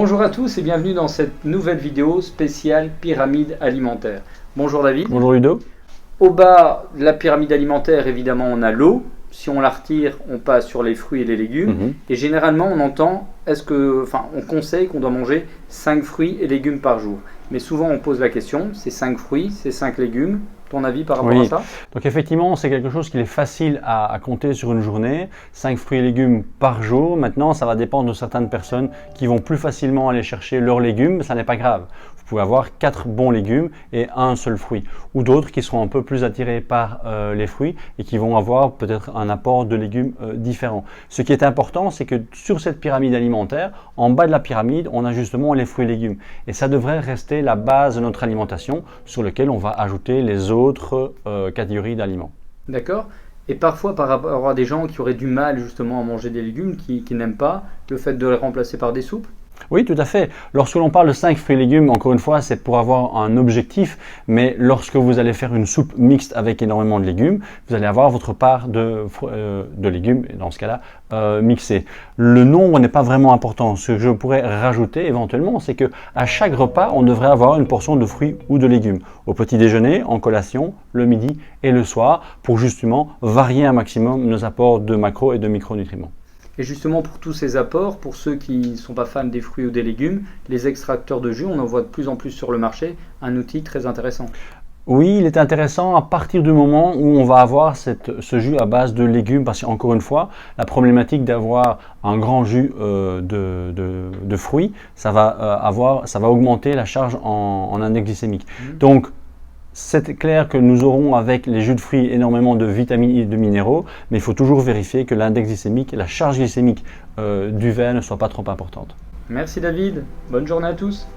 Bonjour à tous et bienvenue dans cette nouvelle vidéo spéciale pyramide alimentaire. Bonjour David. Bonjour Ludo. Au bas de la pyramide alimentaire, évidemment, on a l'eau. Si on la retire, on passe sur les fruits et les légumes. Et généralement, on entend, on conseille qu'on doit manger 5 fruits et légumes par jour. Mais souvent, on pose la question, c'est 5 fruits, c'est 5 légumes. Ton avis par rapport à ça? Donc effectivement, c'est quelque chose qui est facile à compter sur une journée. 5 fruits et légumes par jour. Maintenant, ça va dépendre de certaines personnes qui vont plus facilement aller chercher leurs légumes, mais ça n'est pas grave. Vous pouvez avoir 4 bons légumes et un seul fruit. Ou d'autres qui seront un peu plus attirés par les fruits et qui vont avoir peut-être un apport de légumes différent. Ce qui est important, c'est que sur cette pyramide alimentaire, en bas de la pyramide, on a justement les fruits et légumes. Et ça devrait rester la base de notre alimentation sur laquelle on va ajouter les autres catégories d'aliments. D'accord. Et parfois, par rapport à des gens qui auraient du mal justement à manger des légumes, qui n'aiment pas, le fait de les remplacer par des soupes? Oui, tout à fait. Lorsque l'on parle de 5 fruits et légumes, encore une fois, c'est pour avoir un objectif, mais lorsque vous allez faire une soupe mixte avec énormément de légumes, vous allez avoir votre part de légumes, et dans ce cas-là, mixés. Le nombre n'est pas vraiment important. Ce que je pourrais rajouter éventuellement, c'est que à chaque repas, on devrait avoir une portion de fruits ou de légumes. Au petit déjeuner, en collation, le midi et le soir, pour justement varier un maximum nos apports de macro et de micronutriments. Et justement, pour tous ces apports, pour ceux qui ne sont pas fans des fruits ou des légumes, les extracteurs de jus, on en voit de plus en plus sur le marché, un outil très intéressant. Oui, il est intéressant à partir du moment où on va avoir ce jus à base de légumes, parce qu'encore une fois, la problématique d'avoir un grand jus de fruits, ça va augmenter la charge en index glycémique. Donc, c'est clair que nous aurons avec les jus de fruits énormément de vitamines et de minéraux, mais il faut toujours vérifier que l'index glycémique et la charge glycémique du verre ne soient pas trop importantes. Merci David, bonne journée à tous.